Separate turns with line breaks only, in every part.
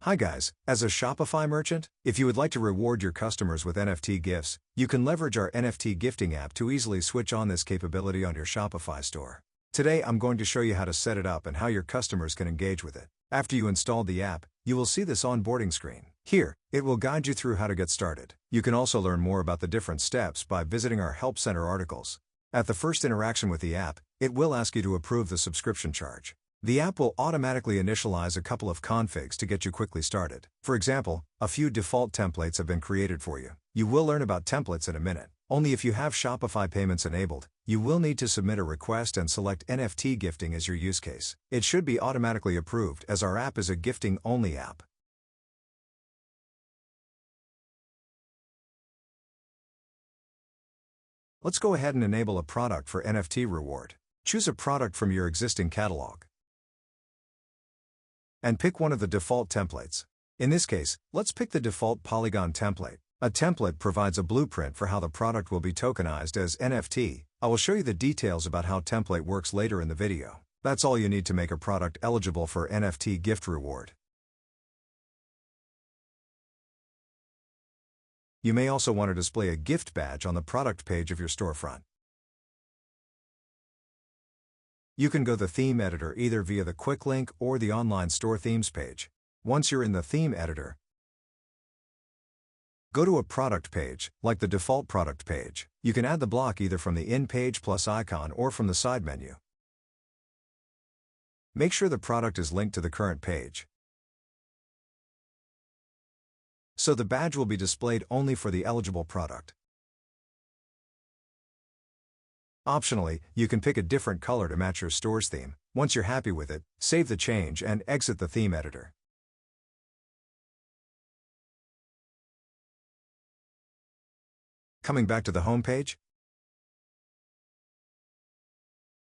Hi guys, as a Shopify merchant, if you would like to reward your customers with NFT gifts, you can leverage our NFT gifting app to easily switch on this capability on your Shopify store. Today I'm going to show you how to set it up and how your customers can engage with it. After you install the app, you will see this onboarding screen. Here, it will guide you through how to get started. You can also learn more about the different steps by visiting our Help Center articles. At the first interaction with the app, it will ask you to approve the subscription charge. The app will automatically initialize a couple of configs to get you quickly started. For example, a few default templates have been created for you. You will learn about templates in a minute. Only if you have Shopify payments enabled, you will need to submit a request and select NFT gifting as your use case. It should be automatically approved as our app is a gifting-only app. Let's go ahead and enable a product for NFT reward. Choose a product from your existing catalog and pick one of the default templates. In this case, let's pick the default Polygon template. A template provides a blueprint for how the product will be tokenized as NFT. I will show you the details about how template works later in the video. That's all you need to make a product eligible for NFT gift reward. You may also want to display a gift badge on the product page of your storefront. You can go to the theme editor either via the quick link or the online store themes page. Once you're in the theme editor, go to a product page, like the default product page. You can add the block either from the in-page plus icon or from the side menu. Make sure the product is linked to the current page, so the badge will be displayed only for the eligible product. Optionally, you can pick a different color to match your store's theme. Once you're happy with it, save the change and exit the theme editor. Coming back to the home page,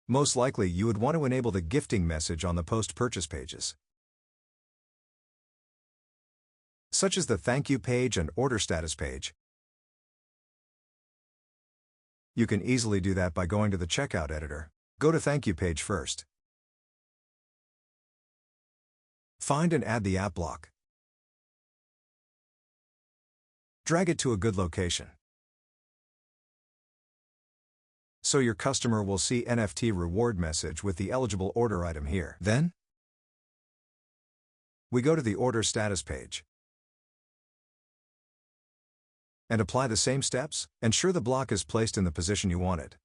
most likely you would want to enable the gifting message on the post-purchase pages, such as the thank you page and order status page. You can easily do that by going to the checkout editor. Go to thank you page first. Find and add the app block. Drag it to a good location, so your customer will see NFT reward message with the eligible order item here. Then, we go to the order status page and apply the same steps. Ensure the block is placed in the position you want it,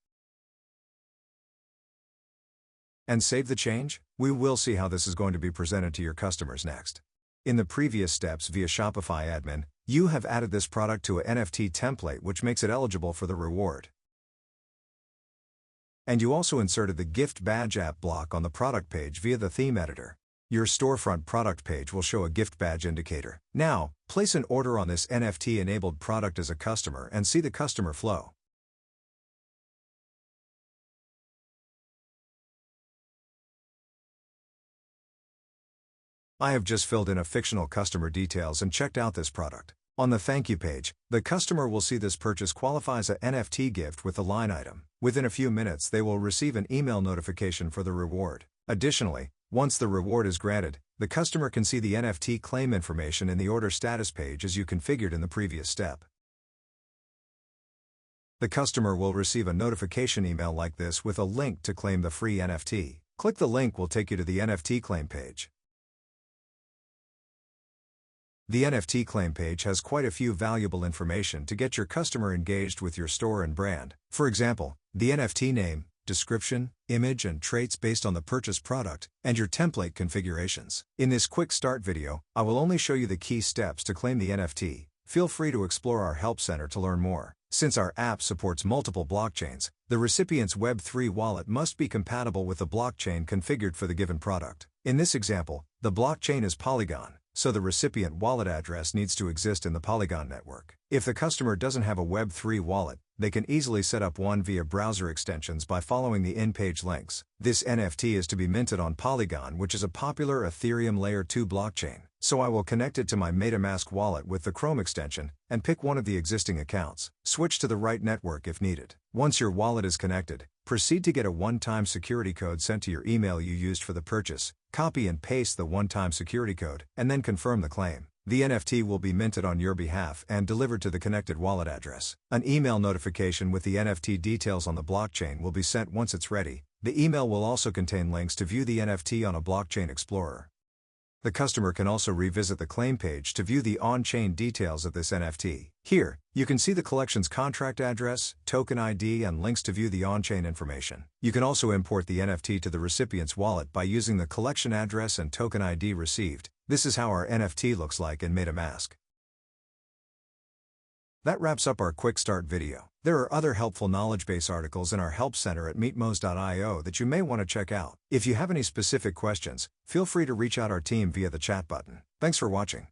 and save the change. We will see how this is going to be presented to your customers next. In the previous steps via Shopify admin, you have added this product to an NFT template which makes it eligible for the reward. And you also inserted the gift badge app block on the product page via the theme editor. Your storefront product page will show a gift badge indicator. Now, place an order on this NFT-enabled product as a customer and see the customer flow. I have just filled in a fictional customer details and checked out this product. On the thank you page, the customer will see this purchase qualifies an NFT gift with the line item. Within a few minutes they will receive an email notification for the reward. Additionally, once the reward is granted, the customer can see the NFT claim information in the order status page as you configured in the previous step. The customer will receive a notification email like this with a link to claim the free NFT. Click the link will take you to the NFT claim page. The NFT claim page has quite a few valuable information to get your customer engaged with your store and brand. For example, the NFT name, description, image and traits based on the purchased product, and your template configurations. In this quick start video, I will only show you the key steps to claim the NFT. Feel free to explore our Help Center to learn more. Since our app supports multiple blockchains, the recipient's Web3 wallet must be compatible with the blockchain configured for the given product. In this example, the blockchain is Polygon, so the recipient wallet address needs to exist in the Polygon network. If the customer doesn't have a Web3 wallet, they can easily set up one via browser extensions by following the in-page links. This NFT is to be minted on Polygon, which is a popular Ethereum Layer 2 blockchain. So I will connect it to my MetaMask wallet with the Chrome extension, and pick one of the existing accounts. Switch to the right network if needed. Once your wallet is connected, proceed to get a one-time security code sent to your email you used for the purchase. copy and paste the one-time security code, and then confirm the claim. The NFT will be minted on your behalf and delivered to the connected wallet address. An email notification with the NFT details on the blockchain will be sent once it's ready. The email will also contain links to view the NFT on a blockchain explorer. The customer can also revisit the claim page to view the on-chain details of this NFT. Here, you can see the collection's contract address, token ID, and links to view the on-chain information. You can also import the NFT to the recipient's wallet by using the collection address and token ID received. This is how our NFT looks like in MetaMask. That wraps up our quick start video. There are other helpful knowledge base articles in our help center at metmos.io that you may want to check out. If you have any specific questions, feel free to reach out our team via the chat button. Thanks for watching.